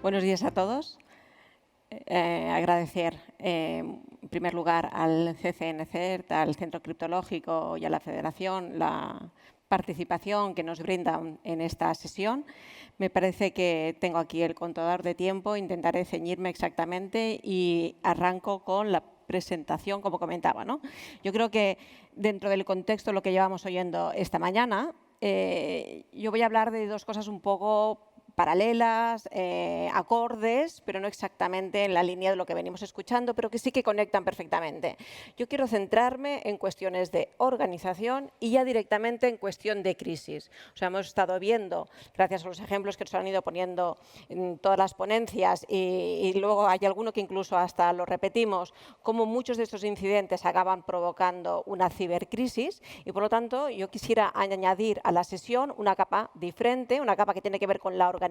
Buenos días a todos. Agradecer, en primer lugar, al CCNCERT, al Centro Criptológico y a la Federación la participación que nos brindan en esta sesión. Me parece que tengo aquí el contador de tiempo, intentaré ceñirme exactamente y arranco con la presentación, como comentaba, ¿no? Yo creo que dentro del contexto de lo que llevamos oyendo esta mañana, yo voy a hablar de dos cosas un poco paralelas, acordes, pero no exactamente en la línea de lo que venimos escuchando, pero que sí que conectan perfectamente. Yo quiero centrarme en cuestiones de organización y ya directamente en cuestión de crisis. O sea, hemos estado viendo, gracias a los ejemplos que nos han ido poniendo en todas las ponencias y luego hay alguno que incluso hasta lo repetimos, cómo muchos de estos incidentes acaban provocando una cibercrisis y, por lo tanto, yo quisiera añadir a la sesión una capa diferente, una capa que tiene que ver con la organización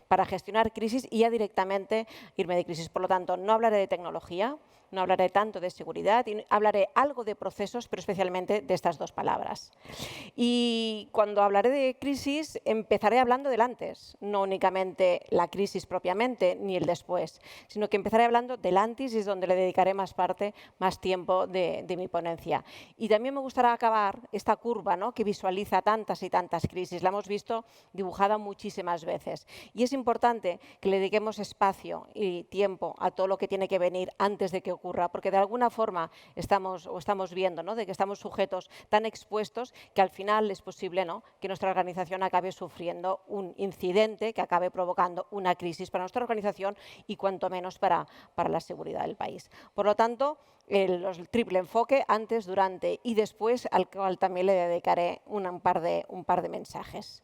para gestionar crisis y ya directamente irme de crisis. Por lo tanto, no hablaré de tecnología, no hablaré tanto de seguridad, y hablaré algo de procesos, pero especialmente de estas dos palabras. Y cuando hablaré de crisis, empezaré hablando del antes, no únicamente la crisis propiamente, ni el después, sino que empezaré hablando del antes y es donde le dedicaré más tiempo de mi ponencia. Y también me gustaría acabar esta curva, ¿no?, que visualiza tantas y tantas crisis. La hemos visto dibujada muchísimas veces. Y es importante que le dediquemos espacio y tiempo a todo lo que tiene que venir antes de que ocurra, porque de alguna forma estamos viendo, ¿no?, de que estamos sujetos tan expuestos que al final es posible, ¿no?, que nuestra organización acabe sufriendo un incidente que acabe provocando una crisis para nuestra organización y cuanto menos para la seguridad del país. Por lo tanto, el triple enfoque antes, durante y después, al cual también le dedicaré un par de mensajes.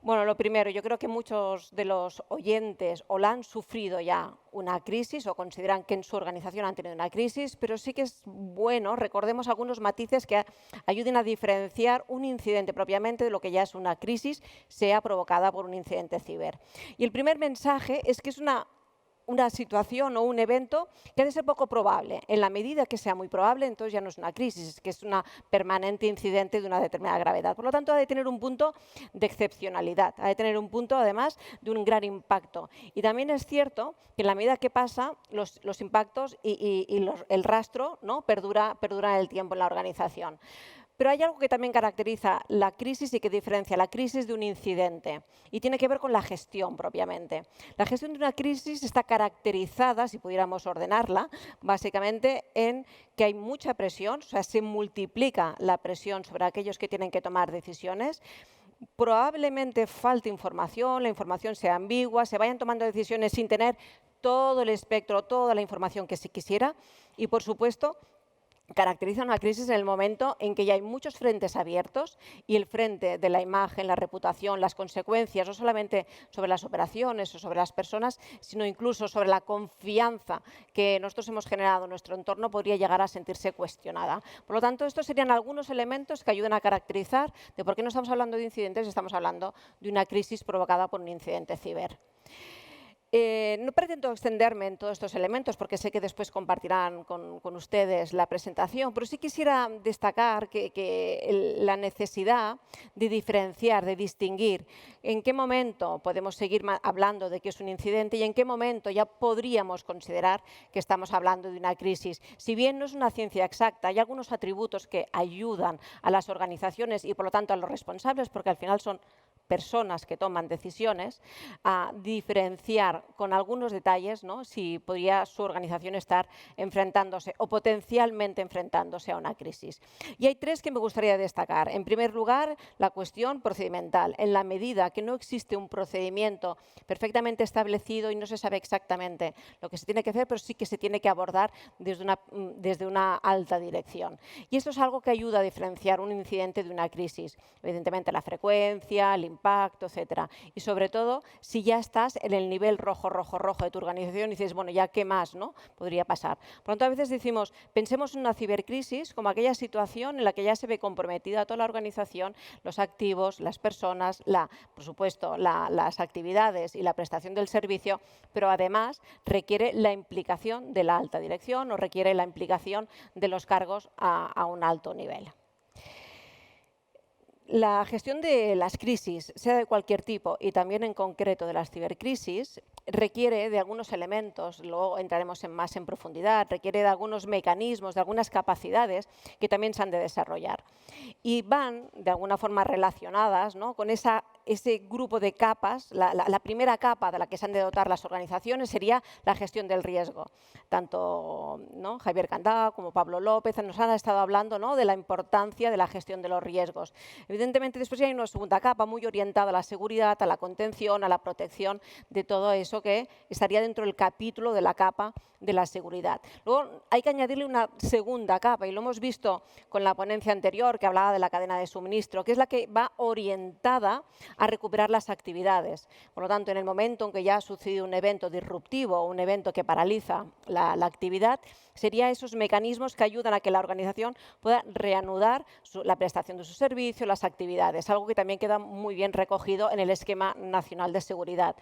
Bueno, lo primero, yo creo que muchos de los oyentes o la han sufrido ya una crisis o consideran que en su organización han tenido una crisis, pero sí que es bueno, recordemos algunos matices que ayuden a diferenciar un incidente propiamente de lo que ya es una crisis, sea provocada por un incidente ciber. Y el primer mensaje es que es una situación o un evento que ha de ser poco probable. En la medida que sea muy probable, entonces ya no es una crisis, es que es un permanente incidente de una determinada gravedad. Por lo tanto, ha de tener un punto de excepcionalidad, ha de tener un punto, además, de un gran impacto. Y también es cierto que en la medida que pasa, los impactos y el rastro, ¿no?, perdura en el tiempo en la organización. Pero hay algo que también caracteriza la crisis y que diferencia la crisis de un incidente y tiene que ver con la gestión propiamente. La gestión de una crisis está caracterizada, si pudiéramos ordenarla, básicamente en que hay mucha presión, o sea, se multiplica la presión sobre aquellos que tienen que tomar decisiones. Probablemente falte información, la información sea ambigua, se vayan tomando decisiones sin tener todo el espectro, toda la información que se quisiera y, por supuesto, caracteriza una crisis en el momento en que ya hay muchos frentes abiertos y el frente de la imagen, la reputación, las consecuencias, no solamente sobre las operaciones o sobre las personas, sino incluso sobre la confianza que nosotros hemos generado en nuestro entorno, podría llegar a sentirse cuestionada. Por lo tanto, estos serían algunos elementos que ayudan a caracterizar de por qué no estamos hablando de incidentes, estamos hablando de una crisis provocada por un incidente ciber. No pretendo extenderme en todos estos elementos porque sé que después compartirán con ustedes la presentación, pero sí quisiera destacar la necesidad de diferenciar, de distinguir en qué momento podemos seguir hablando de que es un incidente y en qué momento ya podríamos considerar que estamos hablando de una crisis. Si bien no es una ciencia exacta, hay algunos atributos que ayudan a las organizaciones y, por lo tanto, a los responsables, porque al final son personas que toman decisiones, a diferenciar con algunos detalles, ¿no?, si podría su organización estar enfrentándose o potencialmente enfrentándose a una crisis. Y hay tres que me gustaría destacar. En primer lugar, la cuestión procedimental. En la medida que no existe un procedimiento perfectamente establecido y no se sabe exactamente lo que se tiene que hacer, pero sí que se tiene que abordar desde una alta dirección. Y esto es algo que ayuda a diferenciar un incidente de una crisis. Evidentemente, la frecuencia, el impacto, etcétera. Y sobre todo, si ya estás en el nivel rojo de tu organización y dices, bueno, ya qué más, ¿no?, podría pasar. Por lo tanto, a veces decimos, pensemos en una cibercrisis como aquella situación en la que ya se ve comprometida toda la organización, los activos, las personas, por supuesto, las actividades y la prestación del servicio, pero además requiere la implicación de la alta dirección o requiere la implicación de los cargos a un alto nivel. La gestión de las crisis, sea de cualquier tipo y también en concreto de las cibercrisis, requiere de algunos elementos, luego entraremos más en profundidad, requiere de algunos mecanismos, de algunas capacidades que también se han de desarrollar. Y van, de alguna forma, relacionadas, ¿no?, con ese grupo de capas. La primera capa de la que se han de dotar las organizaciones sería la gestión del riesgo. Tanto, ¿no?, Javier Candá como Pablo López nos han estado hablando, ¿no?, de la importancia de la gestión de los riesgos. Evidentemente, después hay una segunda capa muy orientada a la seguridad, a la contención, a la protección de todo eso que estaría dentro del capítulo de la capa de la seguridad. Luego hay que añadirle una segunda capa, y lo hemos visto con la ponencia anterior que hablaba de la cadena de suministro, que es la que va orientada a recuperar las actividades. Por lo tanto, en el momento en que ya ha sucedido un evento disruptivo o un evento que paraliza la actividad, serían esos mecanismos que ayudan a que la organización pueda reanudar la prestación de sus servicios, las actividades, algo que también queda muy bien recogido en el Esquema Nacional de Seguridad.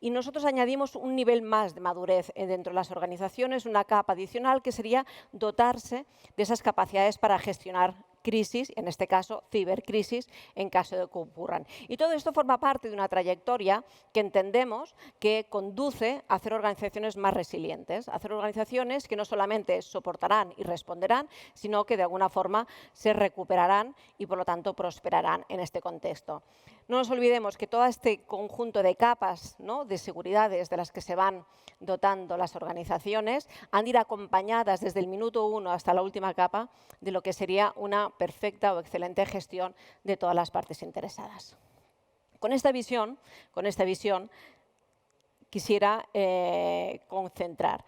Y nosotros añadimos un nivel más de madurez dentro de las organizaciones, una capa adicional que sería dotarse de esas capacidades para gestionar crisis, en este caso cibercrisis, en caso de que ocurran. Y todo esto forma parte de una trayectoria que entendemos que conduce a hacer organizaciones más resilientes, a hacer organizaciones que no solamente soportarán y responderán, sino que de alguna forma se recuperarán y por lo tanto prosperarán en este contexto. No nos olvidemos que todo este conjunto de capas, ¿no?, de seguridades de las que se van dotando las organizaciones han de ir acompañadas desde el minuto 1 hasta la última capa de lo que sería una perfecta o excelente gestión de todas las partes interesadas. Con esta visión quisiera concentrar.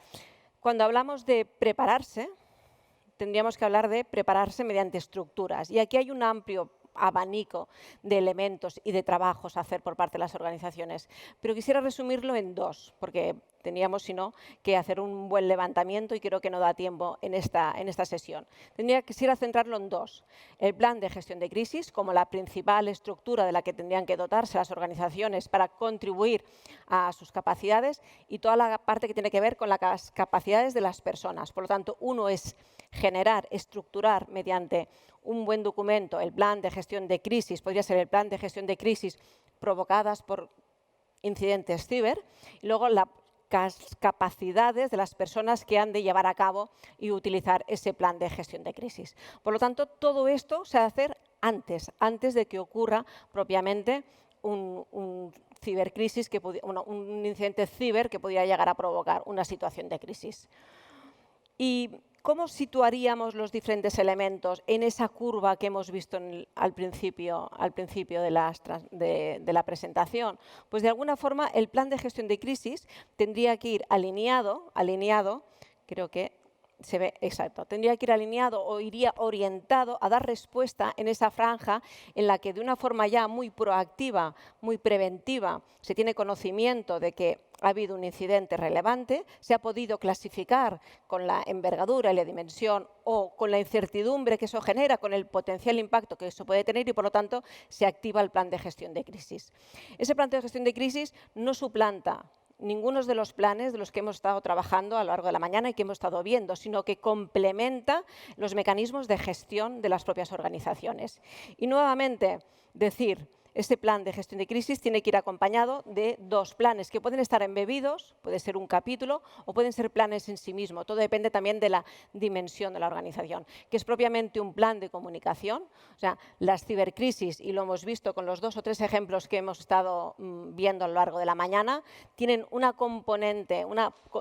Cuando hablamos de prepararse, tendríamos que hablar de prepararse mediante estructuras. Y aquí hay un amplio abanico de elementos y de trabajos a hacer por parte de las organizaciones. Pero quisiera resumirlo en dos, porque teníamos, si no, que hacer un buen levantamiento y creo que no da tiempo en esta sesión. Quisiera centrarlo en dos. El plan de gestión de crisis como la principal estructura de la que tendrían que dotarse las organizaciones para contribuir a sus capacidades y toda la parte que tiene que ver con las capacidades de las personas. Por lo tanto, uno es generar, estructurar mediante un buen documento el plan de gestión de crisis, podría ser el plan de gestión de crisis provocadas por incidentes ciber, y luego las capacidades de las personas que han de llevar a cabo y utilizar ese plan de gestión de crisis. Por lo tanto, todo esto se ha de hacer antes de que ocurra propiamente un cibercrisis, un incidente ciber que podría llegar a provocar una situación de crisis. ¿Y cómo situaríamos los diferentes elementos en esa curva que hemos visto al principio de la presentación? Pues de alguna forma el plan de gestión de crisis tendría que ir alineado, creo que se ve exacto, tendría que ir alineado o iría orientado a dar respuesta en esa franja en la que de una forma ya muy proactiva, muy preventiva, se tiene conocimiento de que ha habido un incidente relevante, se ha podido clasificar con la envergadura y la dimensión o con la incertidumbre que eso genera, con el potencial impacto que eso puede tener y, por lo tanto, se activa el plan de gestión de crisis. Ese plan de gestión de crisis no suplanta ninguno de los planes de los que hemos estado trabajando a lo largo de la mañana y que hemos estado viendo, sino que complementa los mecanismos de gestión de las propias organizaciones. Y nuevamente decir, este plan de gestión de crisis tiene que ir acompañado de dos planes que pueden estar embebidos, puede ser un capítulo o pueden ser planes en sí mismos. Todo depende también de la dimensión de la organización, que es propiamente un plan de comunicación. O sea, las cibercrisis, y lo hemos visto con los 2 o 3 ejemplos que hemos estado viendo a lo largo de la mañana, tienen una componente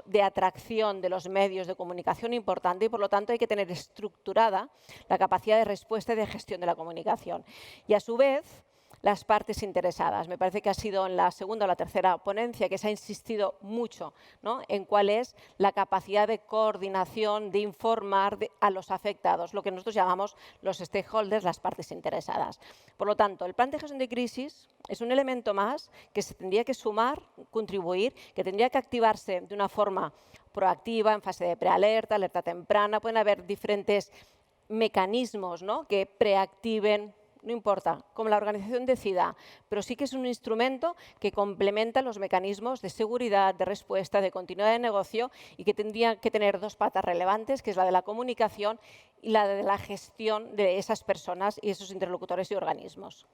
de atracción de los medios de comunicación importante y, por lo tanto, hay que tener estructurada la capacidad de respuesta y de gestión de la comunicación. Y, a su vez, las partes interesadas. Me parece que ha sido en la segunda o la tercera ponencia que se ha insistido mucho, ¿no?, en cuál es la capacidad de coordinación, de informar a los afectados, lo que nosotros llamamos los stakeholders, las partes interesadas. Por lo tanto, el plan de gestión de crisis es un elemento más que se tendría que sumar, contribuir, que tendría que activarse de una forma proactiva, en fase de prealerta, alerta temprana. Pueden haber diferentes mecanismos, ¿no?, que preactiven no importa, como la organización decida, pero sí que es un instrumento que complementa los mecanismos de seguridad, de respuesta, de continuidad de negocio y que tendría que tener dos patas relevantes, que es la de la comunicación y la de la gestión de esas personas y esos interlocutores y organismos.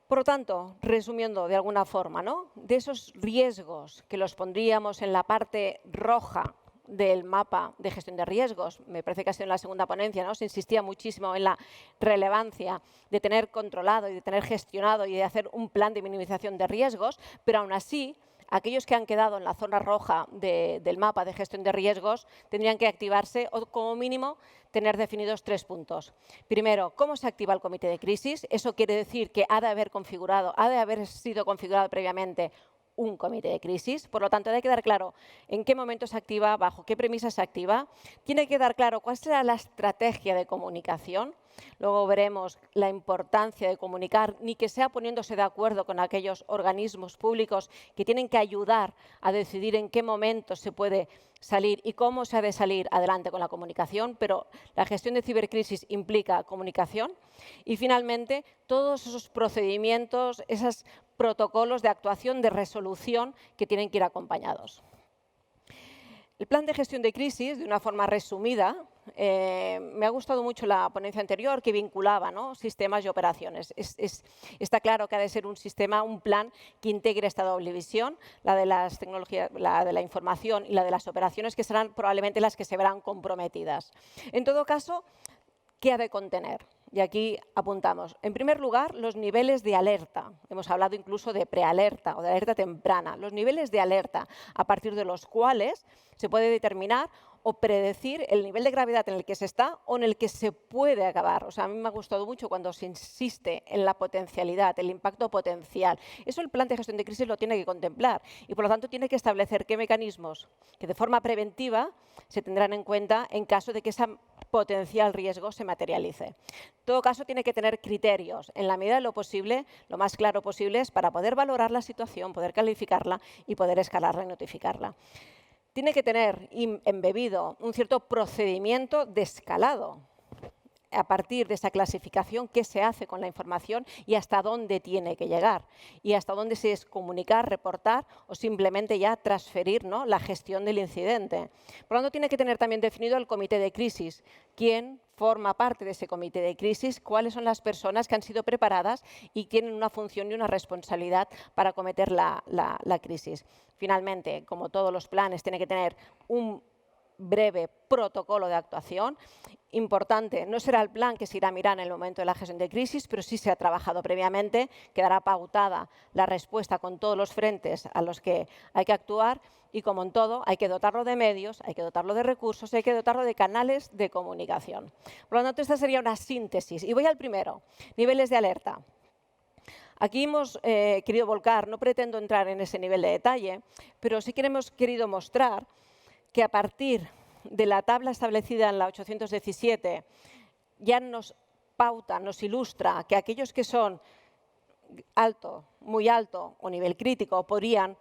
Por lo tanto, resumiendo de alguna forma, ¿no?, de esos riesgos que los pondríamos en la parte roja del mapa de gestión de riesgos, me parece que ha sido en la segunda ponencia, ¿no?, se insistía muchísimo en la relevancia de tener controlado y de tener gestionado y de hacer un plan de minimización de riesgos, pero aún así, aquellos que han quedado en la zona roja del mapa de gestión de riesgos tendrían que activarse o, como mínimo, tener definidos 3 puntos. Primero, ¿cómo se activa el comité de crisis? Eso quiere decir que ha de haber sido configurado previamente un comité de crisis. Por lo tanto, debe quedar claro en qué momento se activa, bajo qué premisas se activa. Tiene que quedar claro cuál será la estrategia de comunicación. Luego veremos la importancia de comunicar, ni que sea poniéndose de acuerdo con aquellos organismos públicos que tienen que ayudar a decidir en qué momento se puede salir y cómo se ha de salir adelante con la comunicación, pero la gestión de cibercrisis implica comunicación. Y finalmente, todos esos procedimientos, esos protocolos de actuación, de resolución que tienen que ir acompañados. El plan de gestión de crisis, de una forma resumida, me ha gustado mucho la ponencia anterior que vinculaba, ¿no?, sistemas y operaciones. Está claro que ha de ser un sistema, un plan que integre esta doble visión, la de las tecnologías, la de la información y la de las operaciones, que serán probablemente las que se verán comprometidas. En todo caso, ¿qué ha de contener? Y aquí apuntamos, en primer lugar, los niveles de alerta. Hemos hablado incluso de prealerta o de alerta temprana. Los niveles de alerta a partir de los cuales se puede determinar o predecir el nivel de gravedad en el que se está o en el que se puede acabar. O sea, a mí me ha gustado mucho cuando se insiste en la potencialidad, el impacto potencial. Eso el plan de gestión de crisis lo tiene que contemplar y, por lo tanto, tiene que establecer qué mecanismos que de forma preventiva se tendrán en cuenta en caso de que ese potencial riesgo se materialice. En todo caso, tiene que tener criterios, en la medida de lo posible, lo más claro posible, para poder valorar la situación, poder calificarla y poder escalarla y notificarla. Tiene que tener embebido un cierto procedimiento de escalado a partir de esa clasificación, qué se hace con la información y hasta dónde tiene que llegar y hasta dónde se es comunicar, reportar o simplemente ya transferir, ¿no?, la gestión del incidente. Por lo tanto, tiene que tener también definido el comité de crisis, quién forma parte de ese comité de crisis, cuáles son las personas que han sido preparadas y tienen una función y una responsabilidad para acometer la crisis. Finalmente, como todos los planes, tiene que tener un breve protocolo de actuación. Importante, no será el plan que se irá a mirar en el momento de la gestión de crisis, pero sí se ha trabajado previamente, quedará pautada la respuesta con todos los frentes a los que hay que actuar y, como en todo, hay que dotarlo de medios, hay que dotarlo de recursos, hay que dotarlo de canales de comunicación. Por lo tanto, esta sería una síntesis. Y voy al primero, niveles de alerta. Aquí hemos querido volcar, no pretendo entrar en ese nivel de detalle, pero sí que hemos querido mostrar que a partir de la tabla establecida en la 817 ya nos pauta, nos ilustra que aquellos que son alto, muy alto o nivel crítico podrían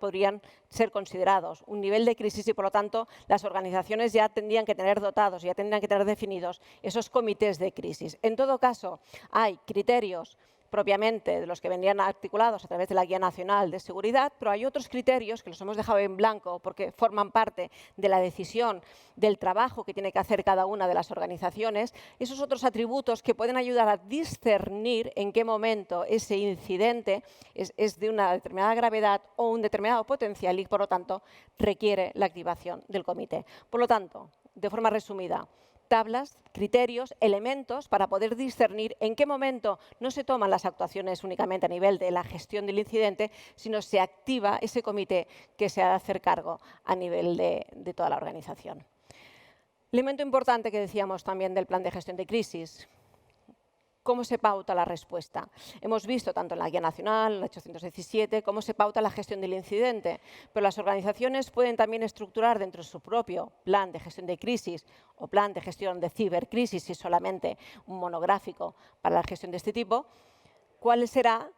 ser considerados un nivel de crisis y, por lo tanto, las organizaciones ya tendrían que tener dotados, ya tendrían que tener definidos esos comités de crisis. En todo caso, hay criterios propiamente de los que venían articulados a través de la Guía Nacional de Seguridad, pero hay otros criterios que los hemos dejado en blanco porque forman parte de la decisión del trabajo que tiene que hacer cada una de las organizaciones, esos otros atributos que pueden ayudar a discernir en qué momento ese incidente es de una determinada gravedad o un determinado potencial y, por lo tanto, requiere la activación del comité. Por lo tanto, de forma resumida, tablas, criterios, elementos para poder discernir en qué momento no se toman las actuaciones únicamente a nivel de la gestión del incidente, sino se activa ese comité que se ha de hacer cargo a nivel de toda la organización. Elemento importante que decíamos también del plan de gestión de crisis. ¿Cómo se pauta la respuesta? Hemos visto tanto en la Guía Nacional, en la 817, cómo se pauta la gestión del incidente, pero las organizaciones pueden también estructurar dentro de su propio plan de gestión de crisis o plan de gestión de cibercrisis, si es solamente un monográfico para la gestión de este tipo, cuál será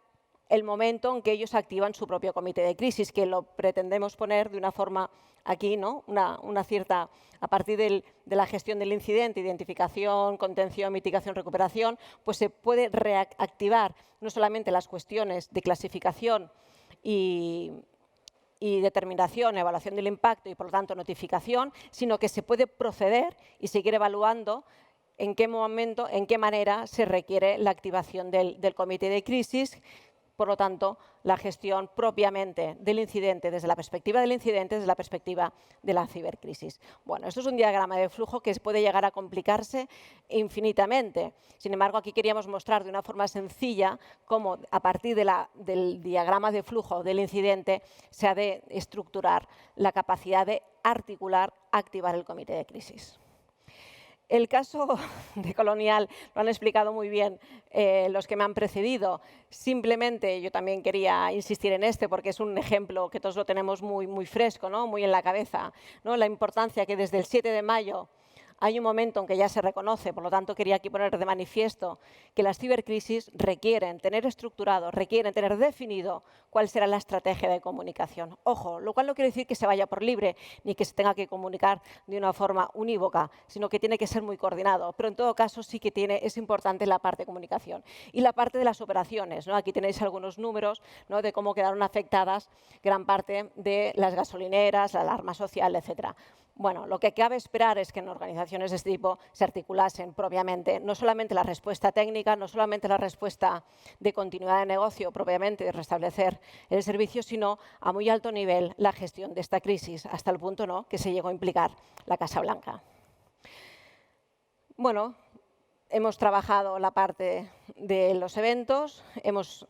el momento en que ellos activan su propio comité de crisis, que lo pretendemos poner de una forma aquí, ¿no? Una cierta, a partir de la gestión del incidente, identificación, contención, mitigación, recuperación, pues se puede reactivar no solamente las cuestiones de clasificación y determinación, evaluación del impacto y, por lo tanto, notificación, sino que se puede proceder y seguir evaluando en qué momento, en qué manera se requiere la activación del comité de crisis. Por lo tanto, la gestión propiamente del incidente, desde la perspectiva del incidente, desde la perspectiva de la cibercrisis. Bueno, esto es un diagrama de flujo que puede llegar a complicarse infinitamente. Sin embargo, aquí queríamos mostrar de una forma sencilla cómo, a partir del diagrama de flujo del incidente, se ha de estructurar la capacidad de articular, activar el comité de crisis. El caso de Colonial lo han explicado muy bien los que me han precedido. Simplemente yo también quería insistir en este porque es un ejemplo que todos lo tenemos muy fresco, ¿no? Muy en la cabeza, ¿no? La importancia que desde el 7 de mayo hay un momento en que ya se reconoce, por lo tanto quería aquí poner de manifiesto que las cibercrisis requieren tener estructurado, requieren tener definido cuál será la estrategia de comunicación. Ojo, lo cual no quiere decir que se vaya por libre ni que se tenga que comunicar de una forma unívoca, sino que tiene que ser muy coordinado. Pero en todo caso sí que es importante la parte de comunicación. Y la parte de las operaciones, ¿no? Aquí tenéis algunos números, ¿no? De cómo quedaron afectadas gran parte de las gasolineras, la alarma social, etcétera. Bueno, lo que cabe esperar es que en organizaciones de este tipo se articulasen propiamente no solamente la respuesta técnica, no solamente la respuesta de continuidad de negocio propiamente, de restablecer el servicio, sino a muy alto nivel la gestión de esta crisis, hasta el punto, ¿no?, que se llegó a implicar la Casa Blanca. Bueno, hemos trabajado la parte de los eventos, hemos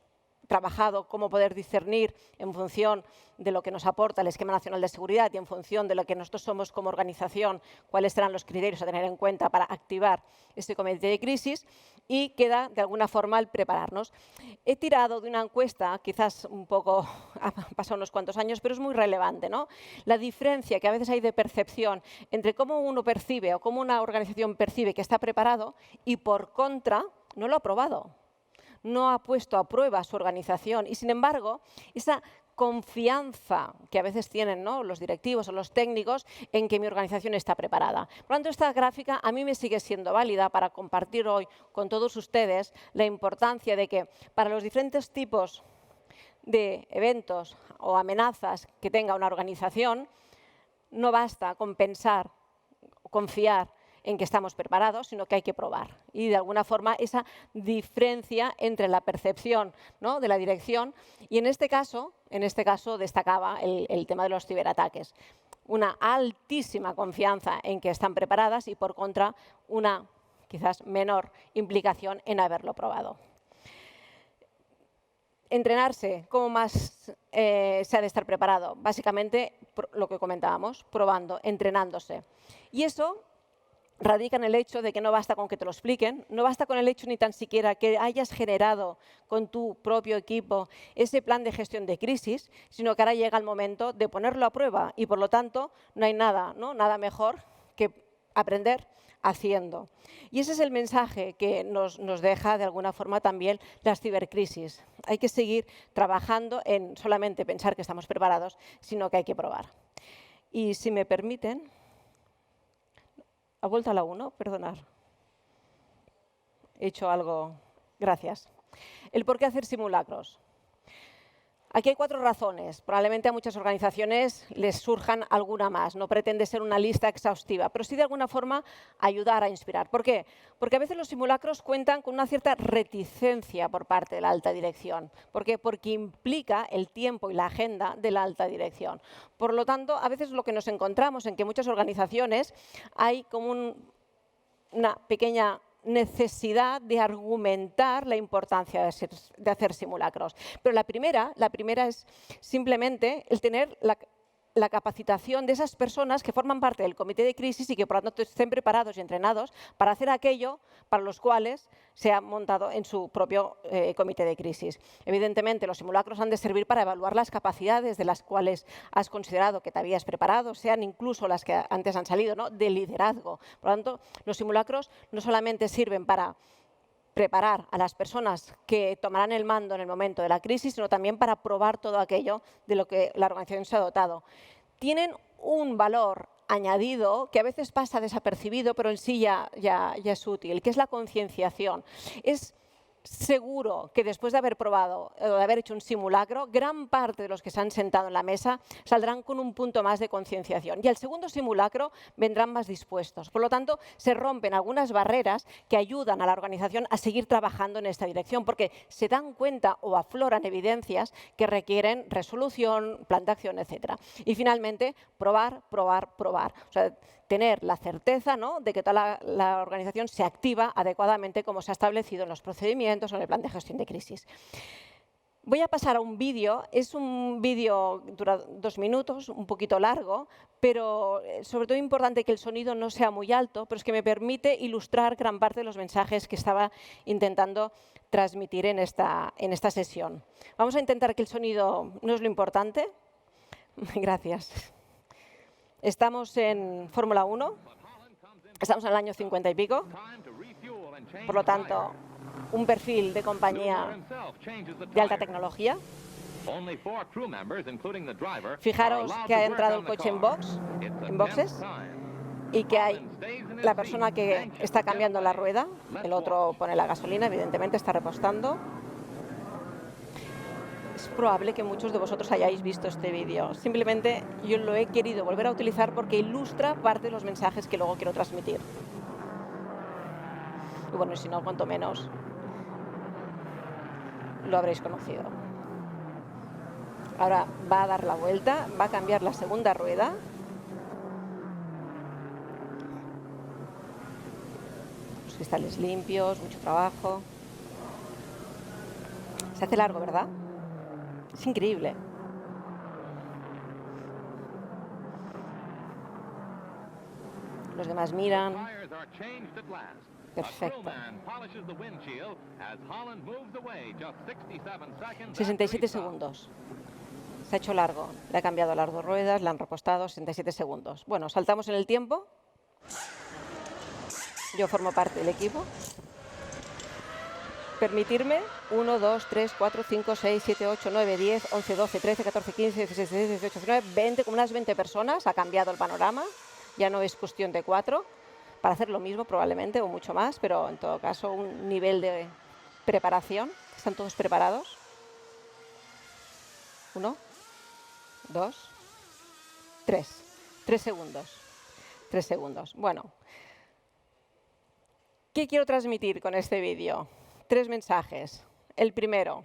trabajado cómo poder discernir en función de lo que nos aporta el Esquema Nacional de Seguridad y en función de lo que nosotros somos como organización, cuáles serán los criterios a tener en cuenta para activar este comité de crisis, y queda de alguna forma el prepararnos. He tirado de una encuesta, quizás un poco, ha pasado unos cuantos años, pero es muy relevante, ¿no? La diferencia que a veces hay de percepción entre cómo uno percibe o cómo una organización percibe que está preparado y, por contra, no lo ha probado. No ha puesto a prueba su organización y, sin embargo, esa confianza que a veces tienen, ¿no?, los directivos o los técnicos en que mi organización está preparada. Por lo tanto, esta gráfica a mí me sigue siendo válida para compartir hoy con todos ustedes la importancia de que para los diferentes tipos de eventos o amenazas que tenga una organización, no basta con pensar, confiar en que estamos preparados, sino que hay que probar. Y de alguna forma esa diferencia entre la percepción, ¿no?, de la dirección, y en este caso destacaba el tema de los ciberataques. Una altísima confianza en que están preparadas y, por contra, una quizás menor implicación en haberlo probado. Entrenarse, ¿cómo más se ha de estar preparado? Básicamente lo que comentábamos, probando, entrenándose. Y eso radica en el hecho de que no basta con que te lo expliquen, no basta con el hecho ni tan siquiera que hayas generado con tu propio equipo ese plan de gestión de crisis, sino que ahora llega el momento de ponerlo a prueba y, por lo tanto, no hay nada, ¿no?, nada mejor que aprender haciendo. Y ese es el mensaje que nos deja de alguna forma también las cibercrisis. Hay que seguir trabajando en solamente pensar que estamos preparados, sino que hay que probar. Y si me permiten, ¿ha vuelto a la 1? Perdonad. He hecho algo. Gracias. El por qué hacer simulacros. Aquí hay 4 razones. Probablemente a muchas organizaciones les surjan alguna más. No pretende ser una lista exhaustiva, pero sí de alguna forma ayudar a inspirar. ¿Por qué? Porque a veces los simulacros cuentan con una cierta reticencia por parte de la alta dirección. ¿Por qué? Porque implica el tiempo y la agenda de la alta dirección. Por lo tanto, a veces lo que nos encontramos en que muchas organizaciones hay como una pequeña necesidad de argumentar la importancia de hacer simulacros. Pero la primera es simplemente el tener la capacitación de esas personas que forman parte del comité de crisis y que, por lo tanto, estén preparados y entrenados para hacer aquello para los cuales se ha montado en su propio comité de crisis. Evidentemente, los simulacros han de servir para evaluar las capacidades de las cuales has considerado que te habías preparado, sean incluso las que antes han salido, ¿no?, de liderazgo. Por lo tanto, los simulacros no solamente sirven para preparar a las personas que tomarán el mando en el momento de la crisis, sino también para probar todo aquello de lo que la organización se ha dotado. Tienen un valor añadido que a veces pasa desapercibido, pero en sí ya es útil, que es la concienciación. Es seguro que después de haber probado o de haber hecho un simulacro, gran parte de los que se han sentado en la mesa saldrán con un punto más de concienciación. Y al segundo simulacro vendrán más dispuestos. Por lo tanto, se rompen algunas barreras que ayudan a la organización a seguir trabajando en esta dirección, porque se dan cuenta o afloran evidencias que requieren resolución, plan de acción, etc. Y finalmente, probar, probar, probar. O sea, tener la certeza, ¿no?, de que toda la organización se activa adecuadamente como se ha establecido en los procedimientos o en el plan de gestión de crisis. Voy a pasar a un vídeo. Es un vídeo, dura 2 minutos, un poquito largo, pero sobre todo importante que el sonido no sea muy alto, pero es que me permite ilustrar gran parte de los mensajes que estaba intentando transmitir en esta sesión. Vamos a intentar que el sonido no es lo importante. Gracias. Estamos en Fórmula 1, estamos en el año 50 y pico, por lo tanto, un perfil de compañía de alta tecnología. Fijaros que ha entrado el coche en boxes, y que hay la persona que está cambiando la rueda, el otro pone la gasolina, evidentemente está repostando. Es probable que muchos de vosotros hayáis visto este vídeo. Simplemente yo lo he querido volver a utilizar porque ilustra parte de los mensajes que luego quiero transmitir. Y bueno, si no, cuanto menos lo habréis conocido. Ahora va a dar la vuelta, va a cambiar la segunda rueda. Los cristales limpios, mucho trabajo. Se hace largo, ¿verdad? Es increíble. Los demás miran. Perfecto. 67 segundos. Se ha hecho largo. Le ha cambiado las 2 ruedas, le han repostado 67 segundos. Bueno, saltamos en el tiempo. Yo formo parte del equipo. Permitirme 1, 2, 3, 4, 5, 6, 7, 8, 9, 10, 11, 12, 13, 14, 15, 16, 17, 18, 19, 20, como unas 20 personas. Ha cambiado el panorama. Ya no es cuestión de 4 para hacer lo mismo probablemente o mucho más, pero en todo caso un nivel de preparación. ¿Están todos preparados? 1, 2, 3. 3 segundos. 3 segundos. Bueno, ¿qué quiero transmitir con este vídeo? 3 mensajes. El primero,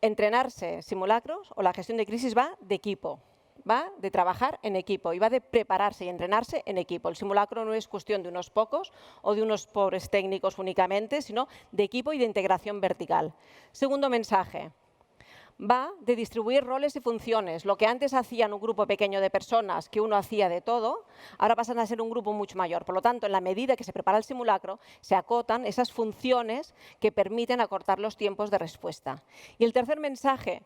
entrenarse simulacros o la gestión de crisis va de equipo, va de trabajar en equipo y va de prepararse y entrenarse en equipo. El simulacro no es cuestión de unos pocos o de unos pobres técnicos únicamente, sino de equipo y de integración vertical. Segundo mensaje, va de distribuir roles y funciones. Lo que antes hacían un grupo pequeño de personas, que uno hacía de todo, ahora pasan a ser un grupo mucho mayor. Por lo tanto, en la medida que se prepara el simulacro, se acotan esas funciones que permiten acortar los tiempos de respuesta. Y el tercer mensaje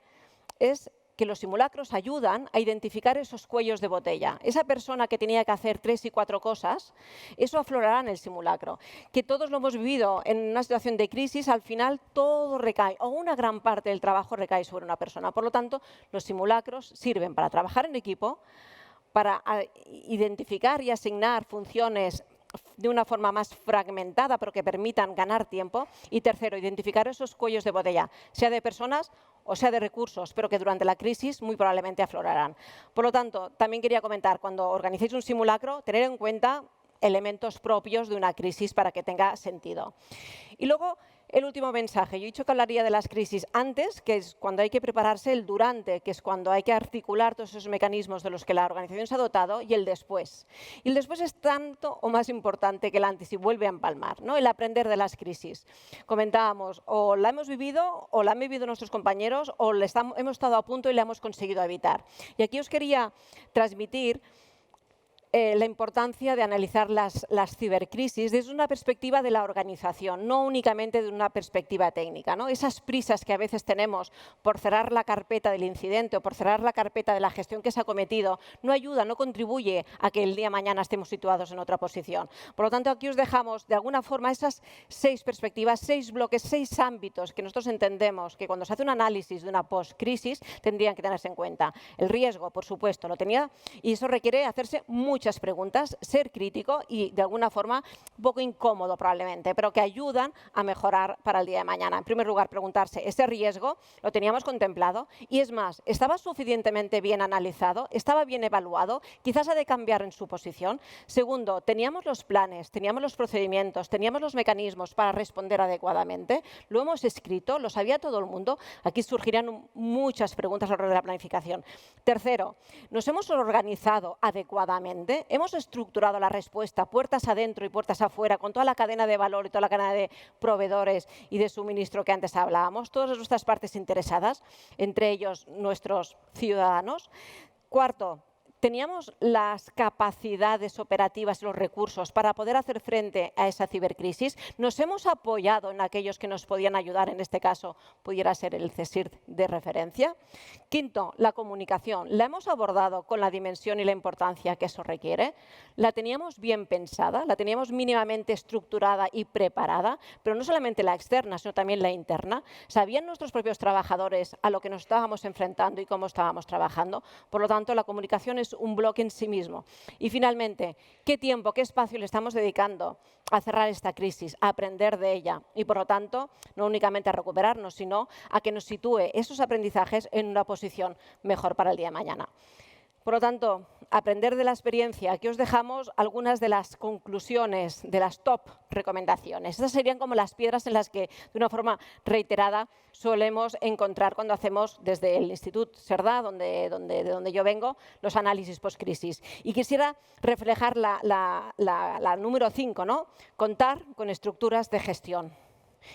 es que los simulacros ayudan a identificar esos cuellos de botella. Esa persona que tenía que hacer 3 y 4 cosas, eso aflorará en el simulacro. Que todos lo hemos vivido en una situación de crisis, al final todo recae, o una gran parte del trabajo recae sobre una persona. Por lo tanto, los simulacros sirven para trabajar en equipo, para identificar y asignar funciones de una forma más fragmentada, pero que permitan ganar tiempo. Y tercero, identificar esos cuellos de botella, sea de personas o sea de recursos, pero que durante la crisis muy probablemente aflorarán. Por lo tanto, también quería comentar, cuando organicéis un simulacro, tener en cuenta elementos propios de una crisis para que tenga sentido. Y luego, el último mensaje. Yo he dicho que hablaría de las crisis antes, que es cuando hay que prepararse, el durante, que es cuando hay que articular todos esos mecanismos de los que la organización se ha dotado, y el después. Y el después es tanto o más importante que el antes y vuelve a empalmar, ¿no? El aprender de las crisis. Comentábamos, o la hemos vivido, o la han vivido nuestros compañeros, o hemos estado a punto y la hemos conseguido evitar. Y aquí os quería transmitir la importancia de analizar las cibercrisis desde una perspectiva de la organización, no únicamente de una perspectiva técnica, ¿no? Esas prisas que a veces tenemos por cerrar la carpeta del incidente o por cerrar la carpeta de la gestión que se ha cometido no ayuda, no contribuye a que el día de mañana estemos situados en otra posición. Por lo tanto, aquí os dejamos de alguna forma esas 6 perspectivas, 6 bloques, 6 ámbitos que nosotros entendemos que cuando se hace un análisis de una post-crisis tendrían que tenerse en cuenta. El riesgo, por supuesto, lo tenía y eso requiere hacerse muchas preguntas, ser crítico y de alguna forma un poco incómodo probablemente, pero que ayudan a mejorar para el día de mañana. En primer lugar, preguntarse, ¿ese riesgo lo teníamos contemplado? Y es más, ¿estaba suficientemente bien analizado? ¿Estaba bien evaluado? Quizás ha de cambiar en su posición. Segundo, ¿teníamos los planes, teníamos los procedimientos, teníamos los mecanismos para responder adecuadamente? ¿Lo hemos escrito? ¿Lo sabía todo el mundo? Aquí surgirían muchas preguntas alrededor de la planificación. Tercero, ¿nos hemos organizado adecuadamente? ¿Hemos estructurado la respuesta puertas adentro y puertas afuera con toda la cadena de valor y toda la cadena de proveedores y de suministro que antes hablábamos? Todas nuestras partes interesadas, entre ellos nuestros ciudadanos. Cuarto, ¿teníamos las capacidades operativas y los recursos para poder hacer frente a esa cibercrisis? ¿Nos hemos apoyado en aquellos que nos podían ayudar? En este caso, pudiera ser el CSIRT de referencia. Quinto, la comunicación. ¿La hemos abordado con la dimensión y la importancia que eso requiere? ¿La teníamos bien pensada? ¿La teníamos mínimamente estructurada y preparada? Pero no solamente la externa, sino también la interna. ¿Sabían nuestros propios trabajadores a lo que nos estábamos enfrentando y cómo estábamos trabajando? Por lo tanto, la comunicación es un bloque en sí mismo. Y finalmente, ¿qué tiempo, qué espacio le estamos dedicando a cerrar esta crisis, a aprender de ella? Y por lo tanto, no únicamente a recuperarnos, sino a que nos sitúe esos aprendizajes en una posición mejor para el día de mañana. Por lo tanto, aprender de la experiencia. Aquí os dejamos algunas de las conclusiones, de las top recomendaciones. Estas serían como las piedras en las que, de una forma reiterada, solemos encontrar cuando hacemos desde el Institut Cerdà, de donde yo vengo, los análisis post-crisis. Y quisiera reflejar la número 5, ¿no? Contar con estructuras de gestión.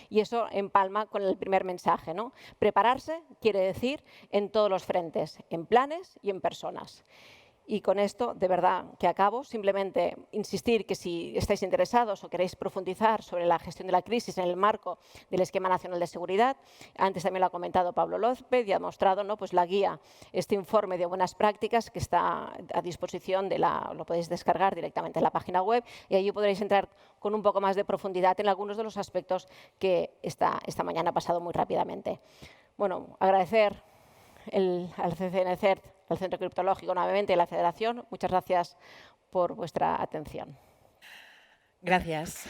Y eso empalma con el primer mensaje, ¿no? Prepararse quiere decir en todos los frentes, en planes y en personas. Y con esto, de verdad, que acabo, simplemente insistir que si estáis interesados o queréis profundizar sobre la gestión de la crisis en el marco del Esquema Nacional de Seguridad, antes también lo ha comentado Pablo López y ha mostrado, ¿no?, pues la guía, este informe de buenas prácticas que está a disposición, lo podéis descargar directamente en la página web y allí podréis entrar con un poco más de profundidad en algunos de los aspectos que esta mañana ha pasado muy rápidamente. Bueno, agradecer al CCNCERT, al Centro Criptológico nuevamente y a la Federación. Muchas gracias por vuestra atención. Gracias.